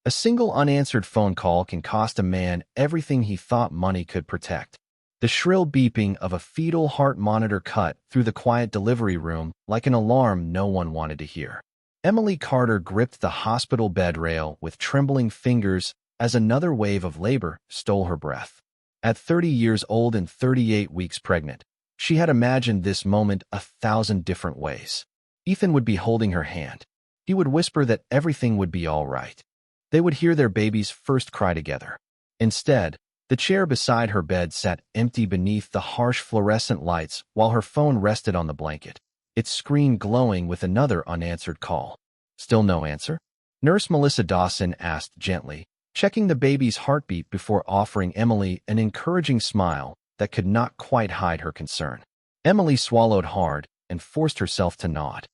A single unanswered phone call can cost a man everything he thought money could protect. The shrill beeping of a fetal heart monitor cut through the quiet delivery room like an alarm no one wanted to hear. Emily Carter gripped the hospital bed rail with trembling fingers as another wave of labor stole her breath. At 30 years old and 38 weeks pregnant, she had imagined this moment 1,000 different ways. Ethan would be holding her hand. He would whisper that everything would be all right. They would hear their baby's first cry together. Instead, the chair beside her bed sat empty beneath the harsh fluorescent lights while her phone rested on the blanket, its screen glowing with another unanswered call. Still no answer? Nurse Melissa Dawson asked gently, checking the baby's heartbeat before offering Emily an encouraging smile that could not quite hide her concern. Emily swallowed hard and forced herself to nod.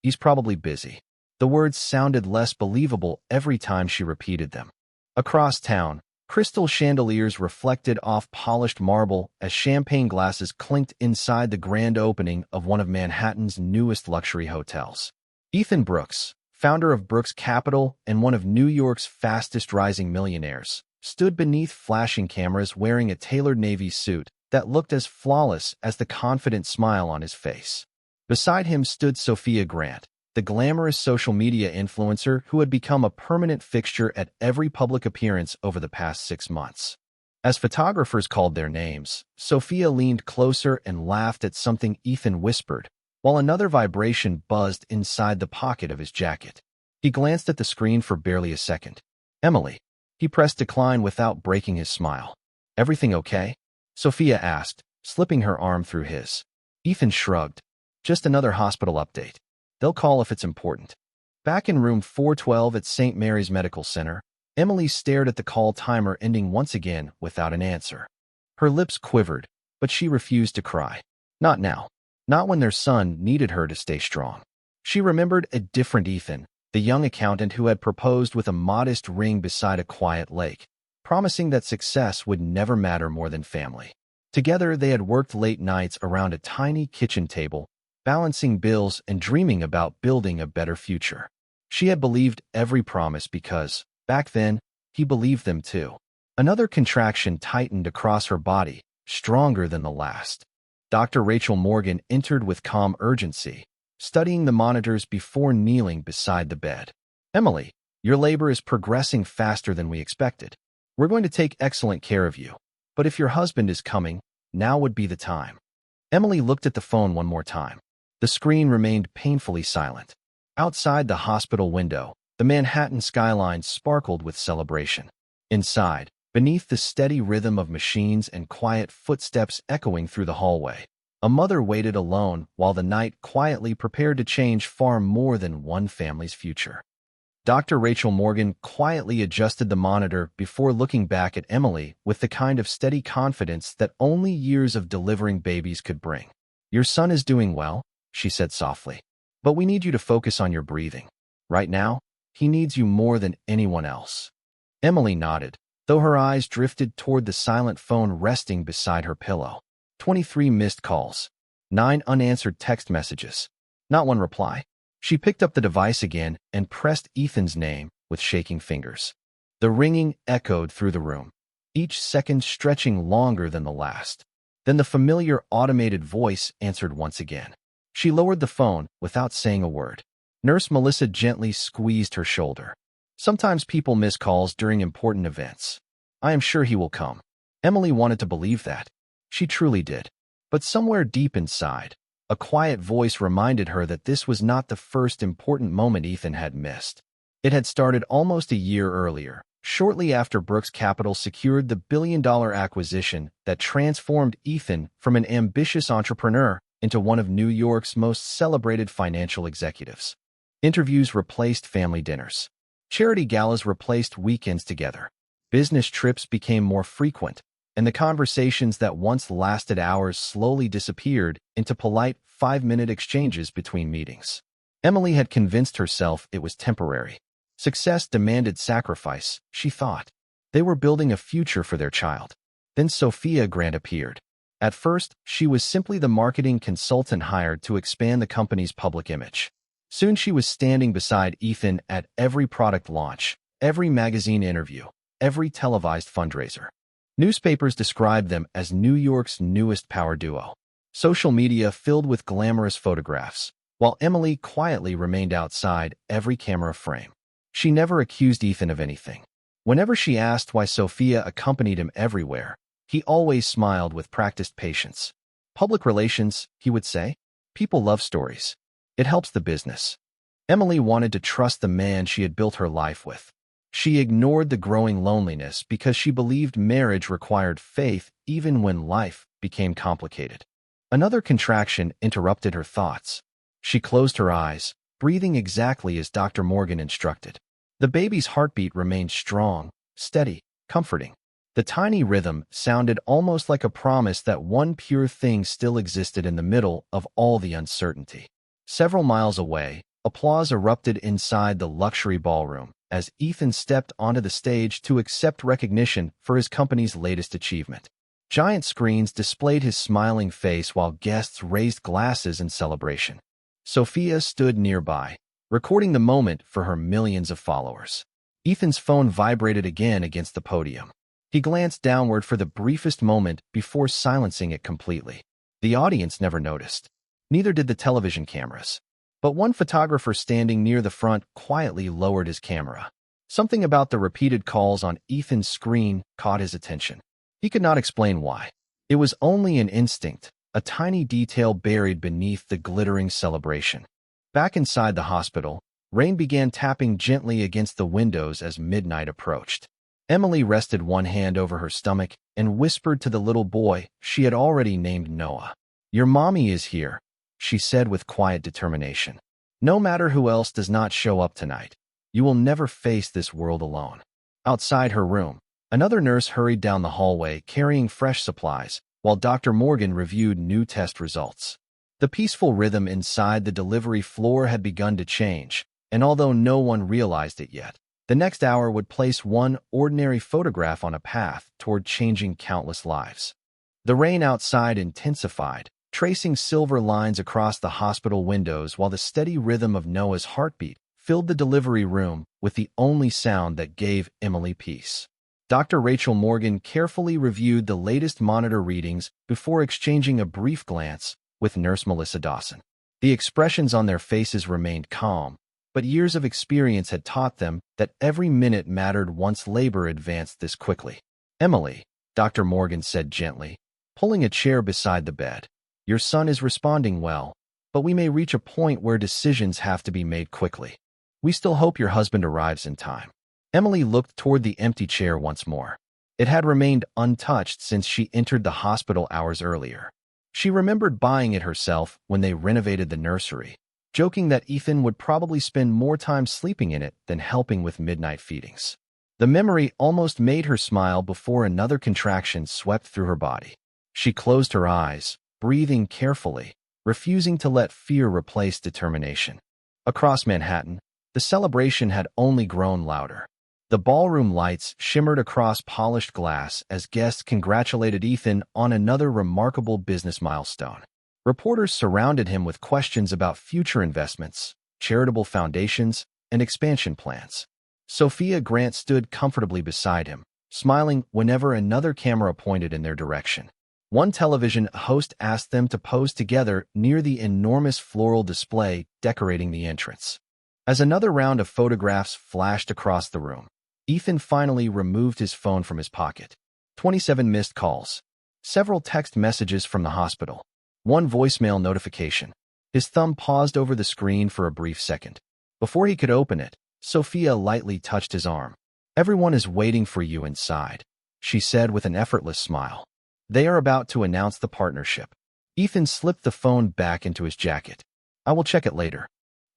He's probably busy. The words sounded less believable every time she repeated them. Across town, crystal chandeliers reflected off polished marble as champagne glasses clinked inside the grand opening of one of Manhattan's newest luxury hotels. Ethan Brooks, founder of Brooks Capital and one of New York's fastest-rising millionaires, stood beneath flashing cameras wearing a tailored navy suit that looked as flawless as the confident smile on his face. Beside him stood Sophia Grant, the glamorous social media influencer who had become a permanent fixture at every public appearance over the past 6 months. As photographers called their names, Sophia leaned closer and laughed at something Ethan whispered, while another vibration buzzed inside the pocket of his jacket. He glanced at the screen for barely a second. Emily. He pressed decline without breaking his smile. Everything okay? Sophia asked, slipping her arm through his. Ethan shrugged. Just another hospital update. They'll call if it's important. Back in room 412 at St. Mary's Medical Center, Emily stared at the call timer ending once again without an answer. Her lips quivered, but she refused to cry. Not now. Not when their son needed her to stay strong. She remembered a different Ethan, the young accountant who had proposed with a modest ring beside a quiet lake, promising that success would never matter more than family. Together, they had worked late nights around a tiny kitchen table, balancing bills and dreaming about building a better future. She had believed every promise because, back then, he believed them too. Another contraction tightened across her body, stronger than the last. Dr. Rachel Morgan entered with calm urgency, studying the monitors before kneeling beside the bed. Emily, your labor is progressing faster than we expected. We're going to take excellent care of you. But if your husband is coming, now would be the time. Emily looked at the phone one more time. The screen remained painfully silent. Outside the hospital window, the Manhattan skyline sparkled with celebration. Inside, beneath the steady rhythm of machines and quiet footsteps echoing through the hallway, a mother waited alone while the night quietly prepared to change far more than one family's future. Dr. Rachel Morgan quietly adjusted the monitor before looking back at Emily with the kind of steady confidence that only years of delivering babies could bring. Your son is doing well, she said softly, but we need you to focus on your breathing. Right now, he needs you more than anyone else. Emily nodded, though her eyes drifted toward the silent phone resting beside her pillow. 23 missed calls. 9 unanswered text messages. Not one reply. She picked up the device again and pressed Ethan's name with shaking fingers. The ringing echoed through the room, each second stretching longer than the last. Then the familiar automated voice answered once again. She lowered the phone without saying a word. Nurse Melissa gently squeezed her shoulder. Sometimes people miss calls during important events. I am sure he will come. Emily wanted to believe that. She truly did. But somewhere deep inside, a quiet voice reminded her that this was not the first important moment Ethan had missed. It had started almost a year earlier, shortly after Brooks Capital secured the billion-dollar acquisition that transformed Ethan from an ambitious entrepreneur into one of New York's most celebrated financial executives. Interviews replaced family dinners. Charity galas replaced weekends together. Business trips became more frequent, and the conversations that once lasted hours slowly disappeared into polite 5-minute exchanges between meetings. Emily had convinced herself it was temporary. Success demanded sacrifice, she thought. They were building a future for their child. Then Sophia Grant appeared. At first, she was simply the marketing consultant hired to expand the company's public image. Soon she was standing beside Ethan at every product launch, every magazine interview, every televised fundraiser. Newspapers described them as New York's newest power duo. Social media filled with glamorous photographs, while Emily quietly remained outside every camera frame. She never accused Ethan of anything. Whenever she asked why Sophia accompanied him everywhere, he always smiled with practiced patience. Public relations, he would say. People love stories. It helps the business. Emily wanted to trust the man she had built her life with. She ignored the growing loneliness because she believed marriage required faith even when life became complicated. Another contraction interrupted her thoughts. She closed her eyes, breathing exactly as Dr. Morgan instructed. The baby's heartbeat remained strong, steady, comforting. The tiny rhythm sounded almost like a promise that one pure thing still existed in the middle of all the uncertainty. Several miles away, applause erupted inside the luxury ballroom as Ethan stepped onto the stage to accept recognition for his company's latest achievement. Giant screens displayed his smiling face while guests raised glasses in celebration. Sophia stood nearby, recording the moment for her millions of followers. Ethan's phone vibrated again against the podium. He glanced downward for the briefest moment before silencing it completely. The audience never noticed. Neither did the television cameras. But one photographer standing near the front quietly lowered his camera. Something about the repeated calls on Ethan's screen caught his attention. He could not explain why. It was only an instinct, a tiny detail buried beneath the glittering celebration. Back inside the hospital, rain began tapping gently against the windows as midnight approached. Emily rested one hand over her stomach and whispered to the little boy she had already named Noah. "Your mommy is here," she said with quiet determination. "No matter who else does not show up tonight, you will never face this world alone." Outside her room, another nurse hurried down the hallway carrying fresh supplies, while Dr. Morgan reviewed new test results. The peaceful rhythm inside the delivery floor had begun to change, and although no one realized it yet, the next hour would place one ordinary photograph on a path toward changing countless lives. The rain outside intensified, tracing silver lines across the hospital windows while the steady rhythm of Noah's heartbeat filled the delivery room with the only sound that gave Emily peace. Dr. Rachel Morgan carefully reviewed the latest monitor readings before exchanging a brief glance with Nurse Melissa Dawson. The expressions on their faces remained calm, but years of experience had taught them that every minute mattered once labor advanced this quickly. "Emily," Dr. Morgan said gently, pulling a chair beside the bed, "your son is responding well, but we may reach a point where decisions have to be made quickly. We still hope your husband arrives in time." Emily looked toward the empty chair once more. It had remained untouched since she entered the hospital hours earlier. She remembered buying it herself when they renovated the nursery, joking that Ethan would probably spend more time sleeping in it than helping with midnight feedings. The memory almost made her smile before another contraction swept through her body. She closed her eyes, breathing carefully, refusing to let fear replace determination. Across Manhattan, the celebration had only grown louder. The ballroom lights shimmered across polished glass as guests congratulated Ethan on another remarkable business milestone. Reporters surrounded him with questions about future investments, charitable foundations, and expansion plans. Sophia Grant stood comfortably beside him, smiling whenever another camera pointed in their direction. One television host asked them to pose together near the enormous floral display decorating the entrance. As another round of photographs flashed across the room, Ethan finally removed his phone from his pocket. 27 missed calls, several text messages from the hospital, one voicemail notification. His thumb paused over the screen for a brief second. Before he could open it, Sophia lightly touched his arm. "Everyone is waiting for you inside," she said with an effortless smile. "They are about to announce the partnership." Ethan slipped the phone back into his jacket. "I will check it later."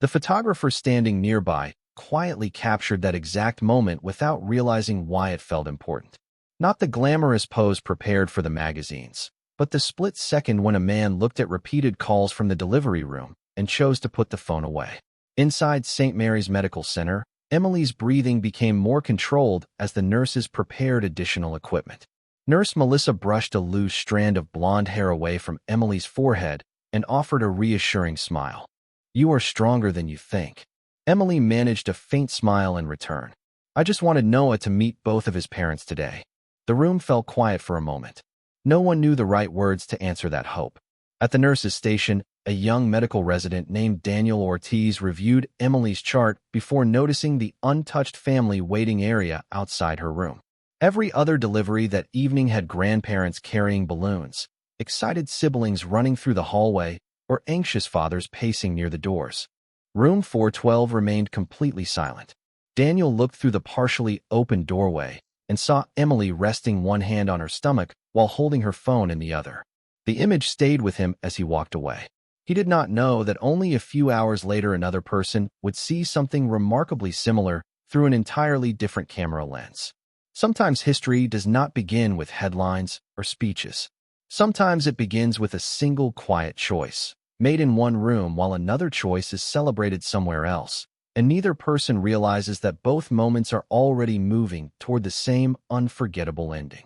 The photographer standing nearby quietly captured that exact moment without realizing why it felt important. Not the glamorous pose prepared for the magazines, but the split second when a man looked at repeated calls from the delivery room and chose to put the phone away. Inside St. Mary's Medical Center, Emily's breathing became more controlled as the nurses prepared additional equipment. Nurse Melissa brushed a loose strand of blonde hair away from Emily's forehead and offered a reassuring smile. "You are stronger than you think." Emily managed a faint smile in return. I just wanted Noah to meet both of his parents today. The room fell quiet for a moment. No one knew the right words to answer that hope. At the nurse's station, a young medical resident named Daniel Ortiz reviewed Emily's chart before noticing the untouched family waiting area outside her room. Every other delivery that evening had grandparents carrying balloons, excited siblings running through the hallway, or anxious fathers pacing near the doors. Room 412 remained completely silent. Daniel looked through the partially open doorway and saw Emily resting one hand on her stomach while holding her phone in the other. The image stayed with him as he walked away. He did not know that only a few hours later another person would see something remarkably similar through an entirely different camera lens. Sometimes history does not begin with headlines or speeches. Sometimes it begins with a single quiet choice, made in one room while another choice is celebrated somewhere else, and neither person realizes that both moments are already moving toward the same unforgettable ending.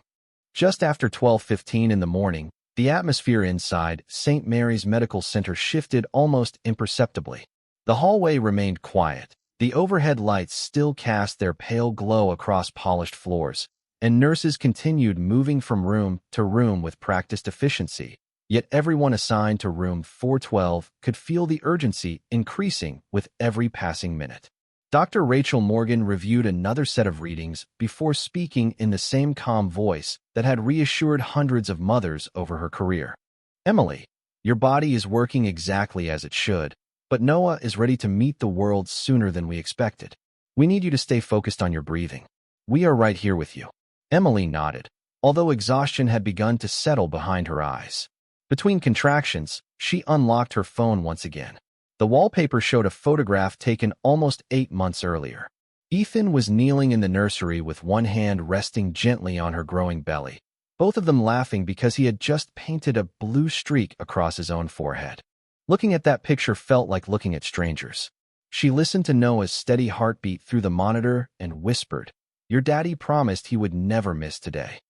Just after 12:15 in the morning, the atmosphere inside St. Mary's Medical Center shifted almost imperceptibly. The hallway remained quiet. The overhead lights still cast their pale glow across polished floors, and nurses continued moving from room to room with practiced efficiency. Yet everyone assigned to room 412 could feel the urgency increasing with every passing minute. Dr. Rachel Morgan reviewed another set of readings before speaking in the same calm voice that had reassured hundreds of mothers over her career. Emily, your body is working exactly as it should, but Noah is ready to meet the world sooner than we expected. We need you to stay focused on your breathing. We are right here with you. Emily nodded, although exhaustion had begun to settle behind her eyes. Between contractions, she unlocked her phone once again. The wallpaper showed a photograph taken almost 8 months earlier. Ethan was kneeling in the nursery with one hand resting gently on her growing belly, both of them laughing because he had just painted a blue streak across his own forehead. Looking at that picture felt like looking at strangers. She listened to Noah's steady heartbeat through the monitor and whispered, "Your daddy promised he would never miss today."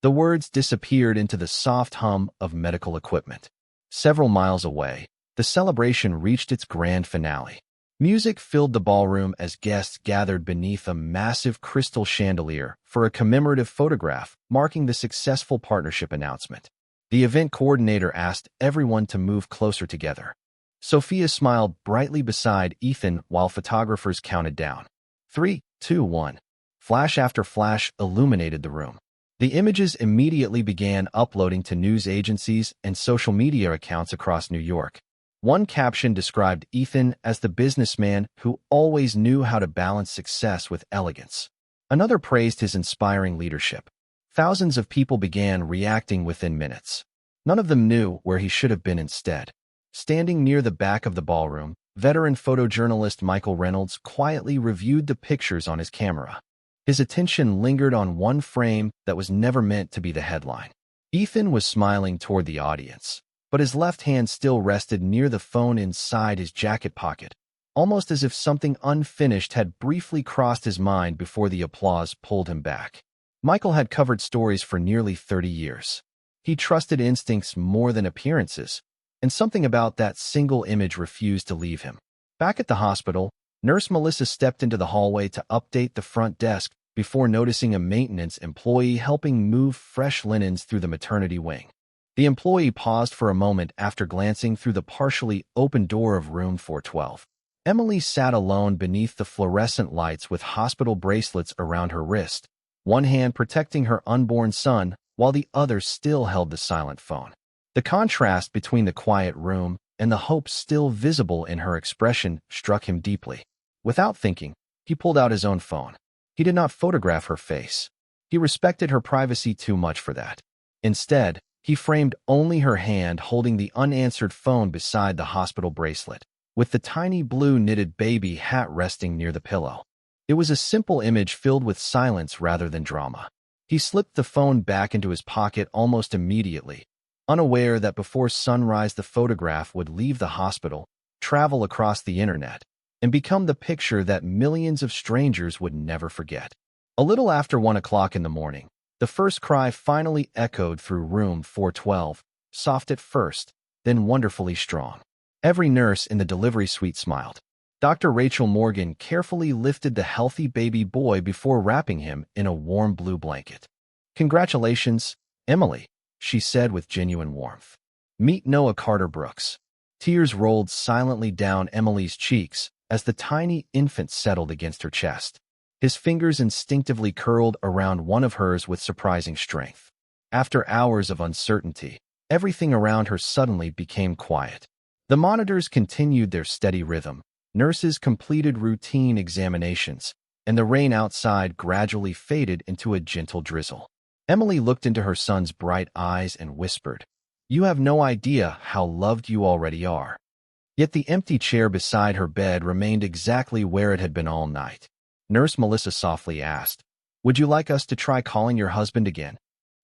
The words disappeared into the soft hum of medical equipment. Several miles away, the celebration reached its grand finale. Music filled the ballroom as guests gathered beneath a massive crystal chandelier for a commemorative photograph marking the successful partnership announcement. The event coordinator asked everyone to move closer together. Sophia smiled brightly beside Ethan while photographers counted down. 3, 2, 1. Flash after flash illuminated the room. The images immediately began uploading to news agencies and social media accounts across New York. One caption described Ethan as the businessman who always knew how to balance success with elegance. Another praised his inspiring leadership. Thousands of people began reacting within minutes. None of them knew where he should have been instead. Standing near the back of the ballroom, veteran photojournalist Michael Reynolds quietly reviewed the pictures on his camera. His attention lingered on one frame that was never meant to be the headline. Ethan was smiling toward the audience, but his left hand still rested near the phone inside his jacket pocket, almost as if something unfinished had briefly crossed his mind before the applause pulled him back. Michael had covered stories for nearly 30 years. He trusted instincts more than appearances, and something about that single image refused to leave him. Back at the hospital, Nurse Melissa stepped into the hallway to update the front desk before noticing a maintenance employee helping move fresh linens through the maternity wing. The employee paused for a moment after glancing through the partially open door of room 412. Emily sat alone beneath the fluorescent lights with hospital bracelets around her wrist, one hand protecting her unborn son while the other still held the silent phone. The contrast between the quiet room and the hope still visible in her expression struck him deeply. Without thinking, he pulled out his own phone. He did not photograph her face. He respected her privacy too much for that. Instead, he framed only her hand holding the unanswered phone beside the hospital bracelet, with the tiny blue knitted baby hat resting near the pillow. It was a simple image filled with silence rather than drama. He slipped the phone back into his pocket almost immediately, unaware that before sunrise the photograph would leave the hospital, travel across the internet, and become the picture that millions of strangers would never forget. A little after 1 o'clock in the morning, the first cry finally echoed through room 412, soft at first, then wonderfully strong. Every nurse in the delivery suite smiled. Dr. Rachel Morgan carefully lifted the healthy baby boy before wrapping him in a warm blue blanket. "Congratulations, Emily," she said with genuine warmth. "Meet Noah Carter Brooks." Tears rolled silently down Emily's cheeks as the tiny infant settled against her chest. His fingers instinctively curled around one of hers with surprising strength. After hours of uncertainty, everything around her suddenly became quiet. The monitors continued their steady rhythm, nurses completed routine examinations, and the rain outside gradually faded into a gentle drizzle. Emily looked into her son's bright eyes and whispered, "You have no idea how loved you already are." Yet the empty chair beside her bed remained exactly where it had been all night. Nurse Melissa softly asked, "Would you like us to try calling your husband again?"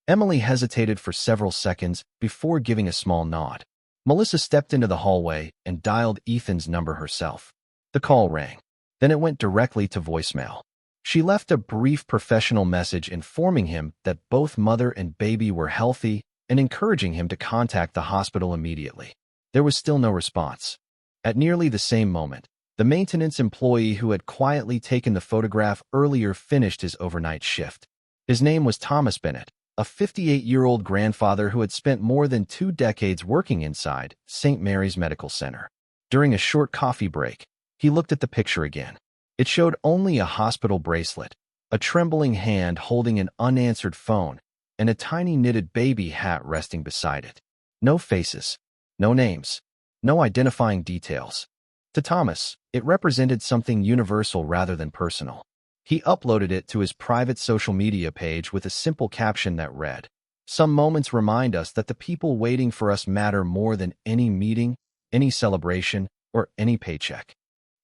Emily hesitated for several seconds before giving a small nod. Melissa stepped into the hallway and dialed Ethan's number herself. The call rang. Then it went directly to voicemail. She left a brief professional message informing him that both mother and baby were healthy and encouraging him to contact the hospital immediately. There was still no response. At nearly the same moment, the maintenance employee who had quietly taken the photograph earlier finished his overnight shift. His name was Thomas Bennett, a 58-year-old grandfather who had spent more than 2 decades working inside St. Mary's Medical Center. During a short coffee break, he looked at the picture again. It showed only a hospital bracelet, a trembling hand holding an unanswered phone, and a tiny knitted baby hat resting beside it. No faces, no names, no identifying details. To Thomas, it represented something universal rather than personal. He uploaded it to his private social media page with a simple caption that read, "Some moments remind us that the people waiting for us matter more than any meeting, any celebration, or any paycheck."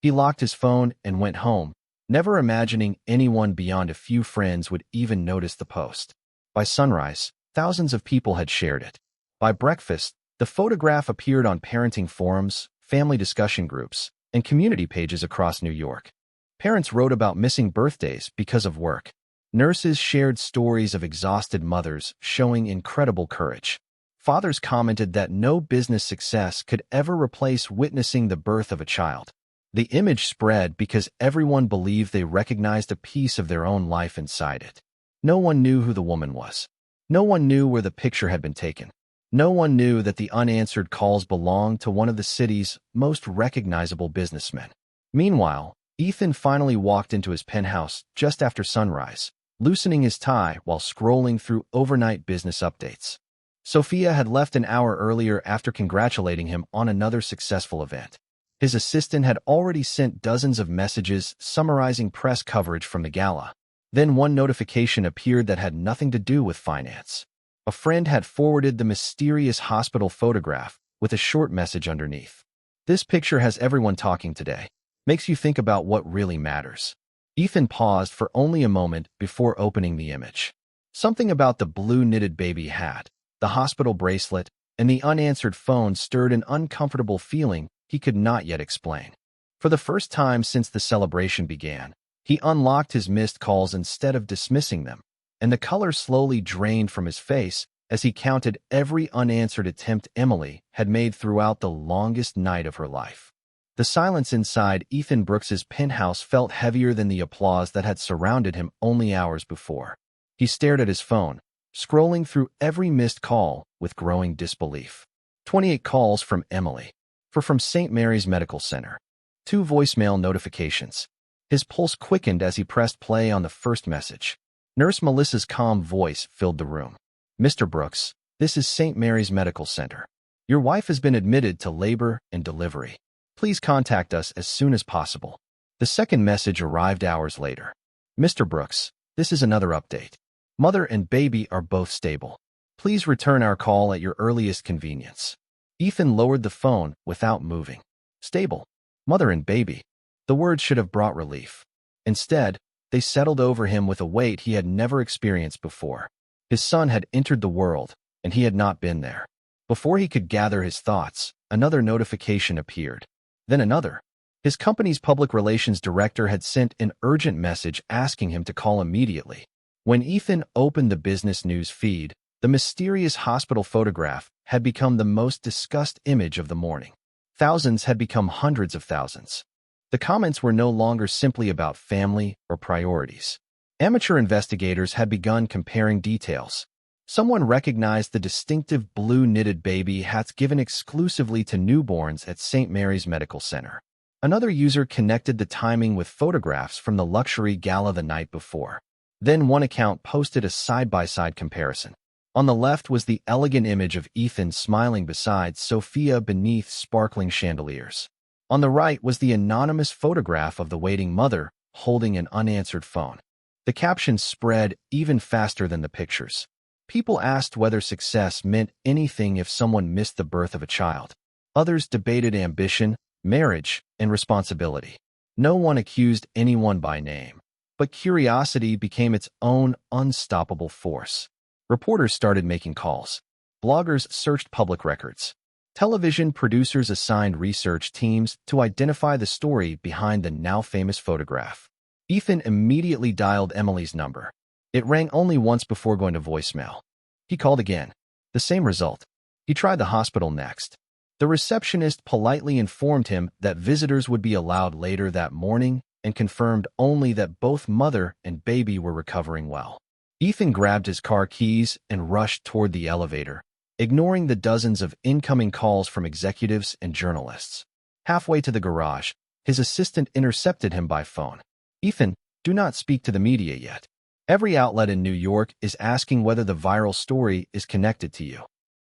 He locked his phone and went home, never imagining anyone beyond a few friends would even notice the post. By sunrise, thousands of people had shared it. By breakfast, the photograph appeared on parenting forums, family discussion groups, and community pages across New York. Parents wrote about missing birthdays because of work. Nurses shared stories of exhausted mothers showing incredible courage. Fathers commented that no business success could ever replace witnessing the birth of a child. The image spread because everyone believed they recognized a piece of their own life inside it. No one knew who the woman was. No one knew where the picture had been taken. No one knew that the unanswered calls belonged to one of the city's most recognizable businessmen. Meanwhile, Ethan finally walked into his penthouse just after sunrise, loosening his tie while scrolling through overnight business updates. Sophia had left an hour earlier after congratulating him on another successful event. His assistant had already sent dozens of messages summarizing press coverage from the gala. Then one notification appeared that had nothing to do with finance. A friend had forwarded the mysterious hospital photograph with a short message underneath. "This picture has everyone talking today. Makes you think about what really matters." Ethan paused for only a moment before opening the image. Something about the blue knitted baby hat, the hospital bracelet, and the unanswered phone stirred an uncomfortable feeling he could not yet explain. For the first time since the celebration began, he unlocked his missed calls instead of dismissing them, and the color slowly drained from his face as he counted every unanswered attempt Emily had made throughout the longest night of her life. The silence inside Ethan Brooks's penthouse felt heavier than the applause that had surrounded him only hours before. He stared at his phone, scrolling through every missed call with growing disbelief. 28 calls from Emily. From St. Mary's Medical Center. 2 voicemail notifications. His pulse quickened as he pressed play on the first message. Nurse Melissa's calm voice filled the room. "Mr. Brooks, this is St. Mary's Medical Center. Your wife has been admitted to labor and delivery. Please contact us as soon as possible." The second message arrived hours later. "Mr. Brooks, this is another update. Mother and baby are both stable. Please return our call at your earliest convenience." Ethan lowered the phone without moving. Stable. Mother and baby. The words should have brought relief. Instead, they settled over him with a weight he had never experienced before. His son had entered the world, and he had not been there. Before he could gather his thoughts, another notification appeared. Then another. His company's public relations director had sent an urgent message asking him to call immediately. When Ethan opened the business news feed, the mysterious hospital photograph had become the most discussed image of the morning. Thousands had become hundreds of thousands. The The comments were no longer simply about family or priorities. Amateur investigators had begun comparing details. Someone recognized the distinctive blue knitted baby hats given exclusively to newborns at St. Mary's Medical Center. Another user connected the timing with photographs from the luxury gala the night before. Then one account posted a side-by-side comparison. On the left was the elegant image of Ethan smiling beside Sophia beneath sparkling chandeliers. On the right was the anonymous photograph of the waiting mother holding an unanswered phone. The caption spread even faster than the pictures. People asked whether success meant anything if someone missed the birth of a child. Others debated ambition, marriage, and responsibility. No one accused anyone by name, but curiosity became its own unstoppable force. Reporters started making calls. Bloggers searched public records. Television producers assigned research teams to identify the story behind the now-famous photograph. Ethan immediately dialed Emily's number. It rang only once before going to voicemail. He called again. The same result. He tried the hospital next. The receptionist politely informed him that visitors would be allowed later that morning and confirmed only that both mother and baby were recovering well. Ethan grabbed his car keys and rushed toward the elevator, ignoring the dozens of incoming calls from executives and journalists. Halfway to the garage, his assistant intercepted him by phone. "Ethan, do not speak to the media yet. Every outlet in New York is asking whether the viral story is connected to you."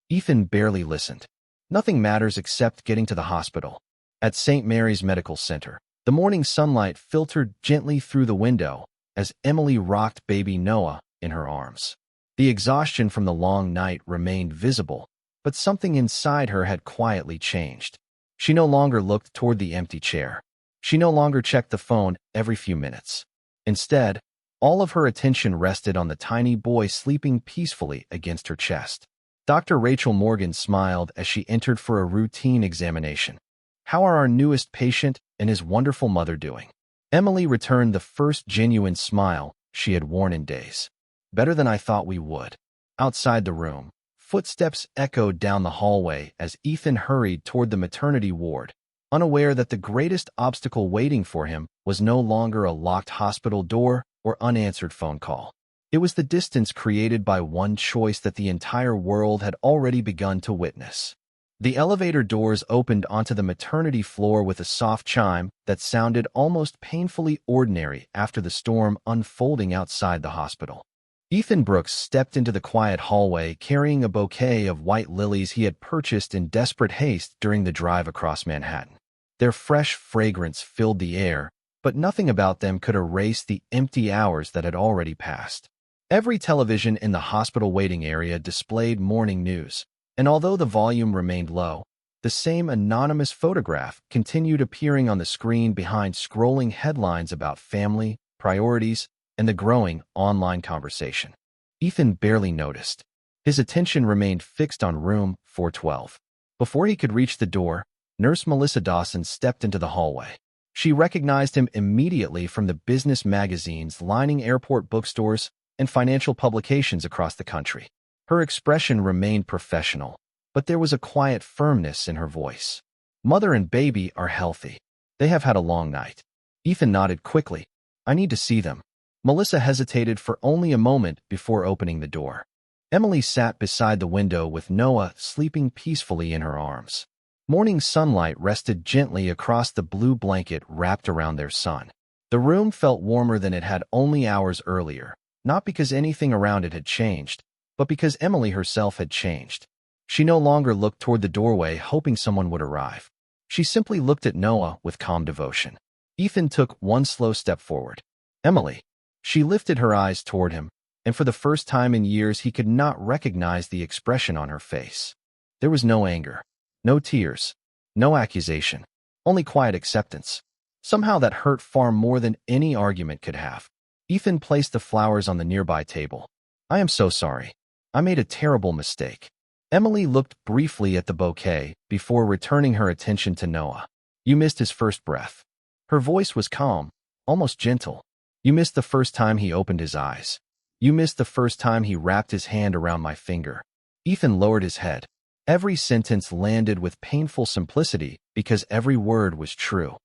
Ethan barely listened. Nothing matters except getting to the hospital. At St. Mary's Medical Center, the morning sunlight filtered gently through the window as Emily rocked baby Noah in her arms. The exhaustion from the long night remained visible, but something inside her had quietly changed. She no longer looked toward the empty chair. She no longer checked the phone every few minutes. Instead, all of her attention rested on the tiny boy sleeping peacefully against her chest. Dr. Rachel Morgan smiled as she entered for a routine examination. "How are our newest patient and his wonderful mother doing?" Emily returned the first genuine smile she had worn in days. "Better than I thought we would." Outside the room, footsteps echoed down the hallway as Ethan hurried toward the maternity ward, unaware that the greatest obstacle waiting for him was no longer a locked hospital door or unanswered phone call. It was the distance created by one choice that the entire world had already begun to witness. The elevator doors opened onto the maternity floor with a soft chime that sounded almost painfully ordinary after the storm unfolding outside the hospital. Ethan Brooks stepped into the quiet hallway carrying a bouquet of white lilies he had purchased in desperate haste during the drive across Manhattan. Their fresh fragrance filled the air, but nothing about them could erase the empty hours that had already passed. Every television in the hospital waiting area displayed morning news, and although the volume remained low, the same anonymous photograph continued appearing on the screen behind scrolling headlines about family, priorities, and the growing online conversation. Ethan barely noticed. His attention remained fixed on room 412. Before he could reach the door, Nurse Melissa Dawson stepped into the hallway. She recognized him immediately from the business magazines lining airport bookstores and financial publications across the country. Her expression remained professional, but there was a quiet firmness in her voice. "Mother and baby are healthy. They have had a long night." Ethan nodded quickly. "I need to see them." Melissa hesitated for only a moment before opening the door. Emily sat beside the window with Noah sleeping peacefully in her arms. Morning sunlight rested gently across the blue blanket wrapped around their son. The room felt warmer than it had only hours earlier, not because anything around it had changed, but because Emily herself had changed. She no longer looked toward the doorway hoping someone would arrive. She simply looked at Noah with calm devotion. Ethan took one slow step forward. "Emily." She lifted her eyes toward him, and for the first time in years he could not recognize the expression on her face. There was no anger, no tears, no accusation, only quiet acceptance. Somehow that hurt far more than any argument could have. Ethan placed the flowers on the nearby table. "I am so sorry. I made a terrible mistake." Emily looked briefly at the bouquet before returning her attention to Noah. "You missed his first breath." Her voice was calm, almost gentle. "You missed the first time he opened his eyes. You missed the first time he wrapped his hand around my finger." Ethan lowered his head. Every sentence landed with painful simplicity because every word was true.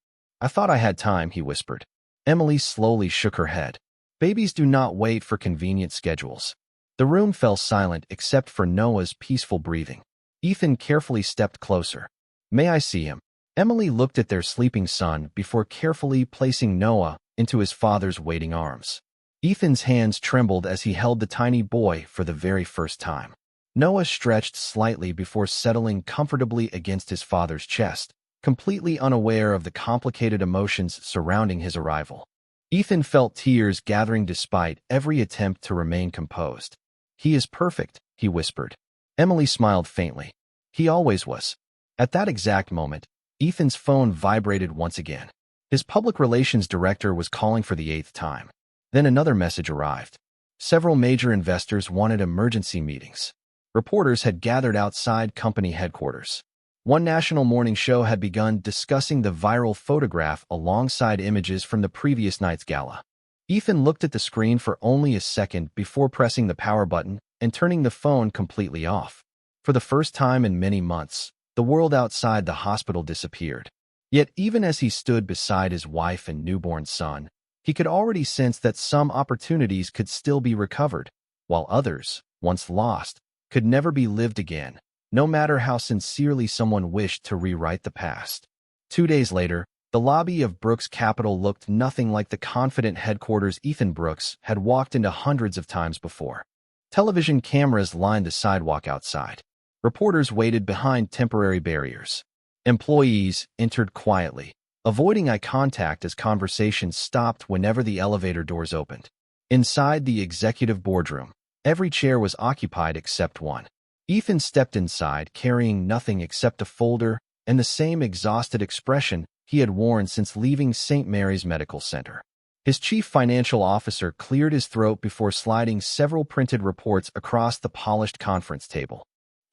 I thought I had time, he whispered. Emily slowly shook her head. Babies do not wait for convenient schedules. The room fell silent except for Noah's peaceful breathing. Ethan carefully stepped closer. May I see him? Emily looked at their sleeping son before carefully placing Noah into his father's waiting arms. Ethan's hands trembled as he held the tiny boy for the very first time. Noah stretched slightly before settling comfortably against his father's chest, completely unaware of the complicated emotions surrounding his arrival. Ethan felt tears gathering despite every attempt to remain composed. He is perfect, he whispered. Emily smiled faintly. He always was. At that exact moment, Ethan's phone vibrated once again. His public relations director was calling for the 8th time. Then another message arrived. Several major investors wanted emergency meetings. Reporters had gathered outside company headquarters. One national morning show had begun discussing the viral photograph alongside images from the previous night's gala. Ethan looked at the screen for only a second before pressing the power button and turning the phone completely off. For the first time in many months, the world outside the hospital disappeared. Yet even as he stood beside his wife and newborn son, he could already sense that some opportunities could still be recovered, while others, once lost, could never be lived again, no matter how sincerely someone wished to rewrite the past. 2 days later, the lobby of Brooks Capital looked nothing like the confident headquarters Ethan Brooks had walked into hundreds of times before. Television cameras lined the sidewalk outside. Reporters waited behind temporary barriers. Employees entered quietly, avoiding eye contact as conversations stopped whenever the elevator doors opened. Inside the executive boardroom, every chair was occupied except one. Ethan stepped inside, carrying nothing except a folder and the same exhausted expression he had worn since leaving St. Mary's Medical Center. His chief financial officer cleared his throat before sliding several printed reports across the polished conference table.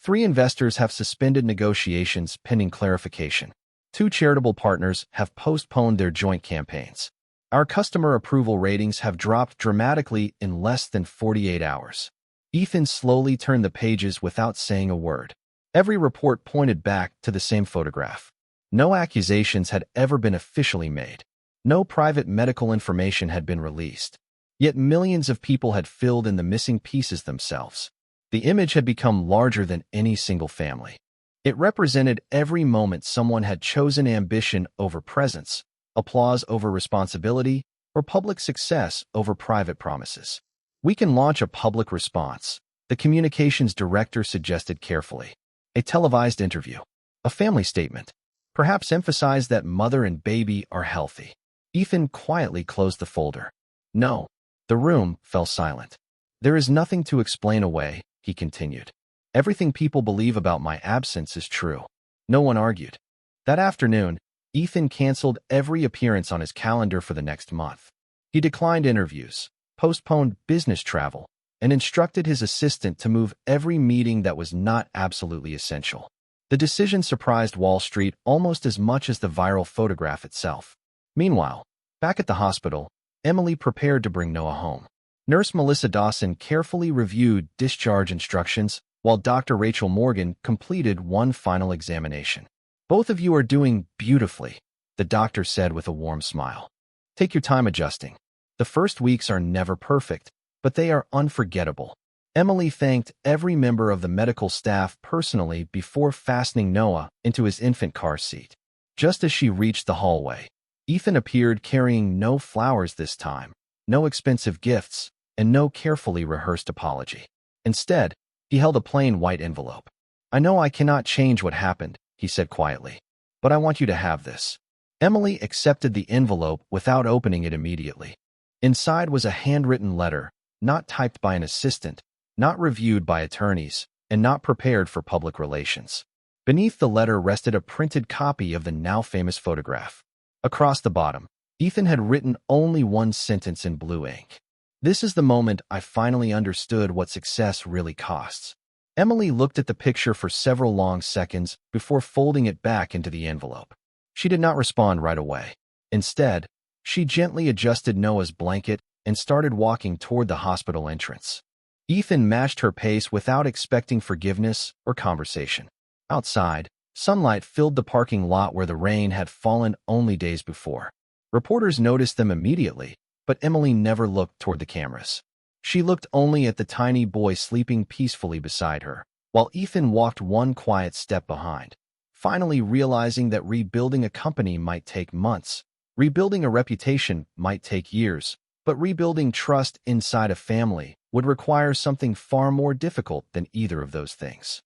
3 investors have suspended negotiations pending clarification. 2 charitable partners have postponed their joint campaigns. Our customer approval ratings have dropped dramatically in less than 48 hours. Ethan slowly turned the pages without saying a word. Every report pointed back to the same photograph. No accusations had ever been officially made. No private medical information had been released. Yet millions of people had filled in the missing pieces themselves. The image had become larger than any single family. It represented every moment someone had chosen ambition over presence, applause over responsibility, or public success over private promises. We can launch a public response, the communications director suggested carefully. A televised interview. A family statement. Perhaps emphasize that mother and baby are healthy. Ethan quietly closed the folder. No. The room fell silent. There is nothing to explain away, he continued. Everything people believe about my absence is true. No one argued. That afternoon, Ethan canceled every appearance on his calendar for the next month. He declined interviews, postponed business travel, and instructed his assistant to move every meeting that was not absolutely essential. The decision surprised Wall Street almost as much as the viral photograph itself. Meanwhile, back at the hospital, Emily prepared to bring Noah home. Nurse Melissa Dawson carefully reviewed discharge instructions, while Dr. Rachel Morgan completed one final examination. Both of you are doing beautifully, the doctor said with a warm smile. Take your time adjusting. The first weeks are never perfect, but they are unforgettable. Emily thanked every member of the medical staff personally before fastening Noah into his infant car seat. Just as she reached the hallway, Ethan appeared carrying no flowers this time, no expensive gifts, and no carefully rehearsed apology. Instead, he held a plain white envelope. I know I cannot change what happened, he said quietly, but I want you to have this. Emily accepted the envelope without opening it immediately. Inside was a handwritten letter, not typed by an assistant, not reviewed by attorneys, and not prepared for public relations. Beneath the letter rested a printed copy of the now famous photograph. Across the bottom, Ethan had written only one sentence in blue ink. This is the moment I finally understood what success really costs. Emily looked at the picture for several long seconds before folding it back into the envelope. She did not respond right away. Instead, she gently adjusted Noah's blanket and started walking toward the hospital entrance. Ethan matched her pace without expecting forgiveness or conversation. Outside, Sunlight filled the parking lot where the rain had fallen only days before. Reporters noticed them immediately, but Emily never looked toward the cameras. She looked only at the tiny boy sleeping peacefully beside her, while Ethan walked one quiet step behind. Finally realizing that rebuilding a company might take months, rebuilding a reputation might take years, but rebuilding trust inside a family would require something far more difficult than either of those things.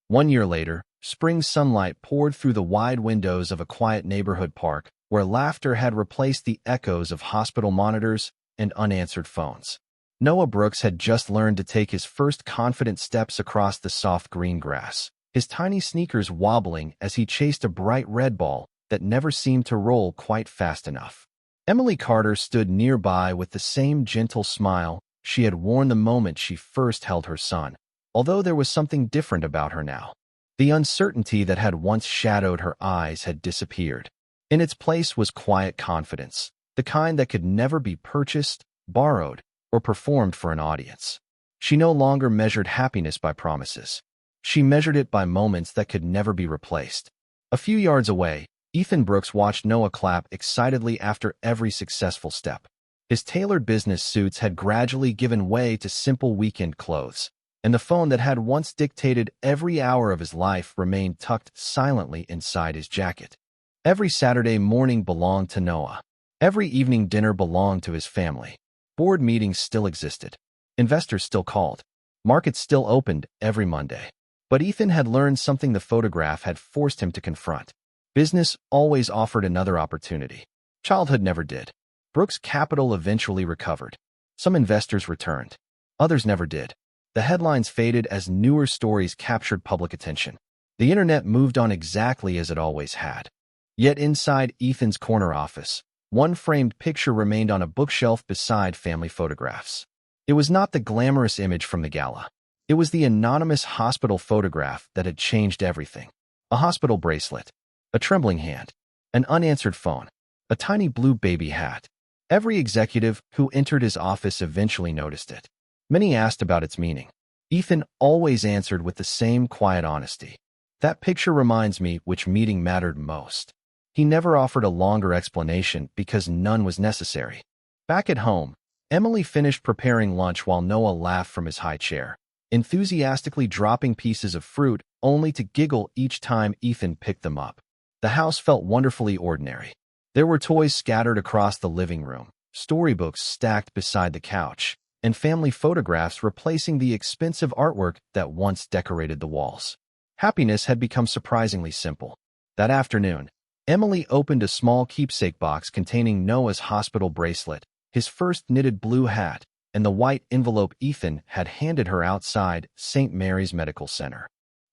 1 year later, spring sunlight poured through the wide windows of a quiet neighborhood park where laughter had replaced the echoes of hospital monitors and unanswered phones. Noah Brooks had just learned to take his first confident steps across the soft green grass, his tiny sneakers wobbling as he chased a bright red ball that never seemed to roll quite fast enough. Emily Carter stood nearby with the same gentle smile she had worn the moment she first held her son, although there was something different about her now. The uncertainty that had once shadowed her eyes had disappeared. In its place was quiet confidence, the kind that could never be purchased, borrowed, or performed for an audience. She no longer measured happiness by promises. She measured it by moments that could never be replaced. A few yards away, Ethan Brooks watched Noah clap excitedly after every successful step. His tailored business suits had gradually given way to simple weekend clothes, and the phone that had once dictated every hour of his life remained tucked silently inside his jacket. Every Saturday morning belonged to Noah. Every evening dinner belonged to his family. Board meetings still existed. Investors still called. Markets still opened every Monday. But Ethan had learned something the photograph had forced him to confront. Business always offered another opportunity. Childhood never did. Brooks' capital eventually recovered. Some investors returned. Others never did. The headlines faded as newer stories captured public attention. The internet moved on exactly as it always had. Yet inside Ethan's corner office, one framed picture remained on a bookshelf beside family photographs. It was not the glamorous image from the gala. It was the anonymous hospital photograph that had changed everything. A hospital bracelet, a trembling hand, an unanswered phone, a tiny blue baby hat. Every executive who entered his office eventually noticed it. Many asked about its meaning. Ethan always answered with the same quiet honesty. That picture reminds me which meeting mattered most. He never offered a longer explanation because none was necessary. Back at home, Emily finished preparing lunch while Noah laughed from his high chair, enthusiastically dropping pieces of fruit only to giggle each time Ethan picked them up. The house felt wonderfully ordinary. There were toys scattered across the living room, storybooks stacked beside the couch, and family photographs replacing the expensive artwork that once decorated the walls. Happiness had become surprisingly simple. That afternoon, Emily opened a small keepsake box containing Noah's hospital bracelet, his first knitted blue hat, and the white envelope Ethan had handed her outside St. Mary's Medical Center.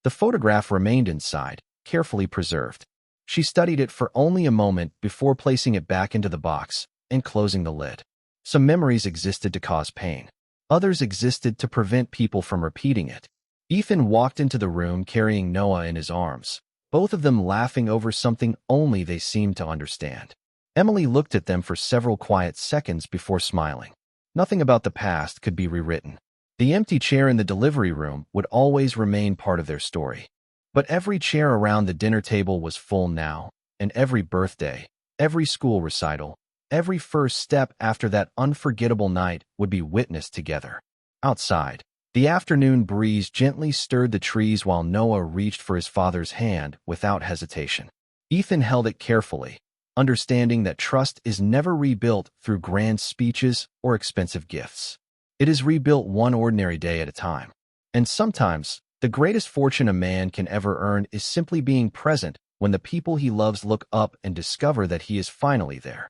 The photograph remained inside, carefully preserved. She studied it for only a moment before placing it back into the box and closing the lid. Some memories existed to cause pain. Others existed to prevent people from repeating it. Ethan walked into the room carrying Noah in his arms, both of them laughing over something only they seemed to understand. Emily looked at them for several quiet seconds before smiling. Nothing about the past could be rewritten. The empty chair in the delivery room would always remain part of their story. But every chair around the dinner table was full now, and every birthday, every school recital, every first step after that unforgettable night would be witnessed together. Outside, the afternoon breeze gently stirred the trees while Noah reached for his father's hand without hesitation. Ethan held it carefully, understanding that trust is never rebuilt through grand speeches or expensive gifts. It is rebuilt one ordinary day at a time. And sometimes, the greatest fortune a man can ever earn is simply being present when the people he loves look up and discover that he is finally there.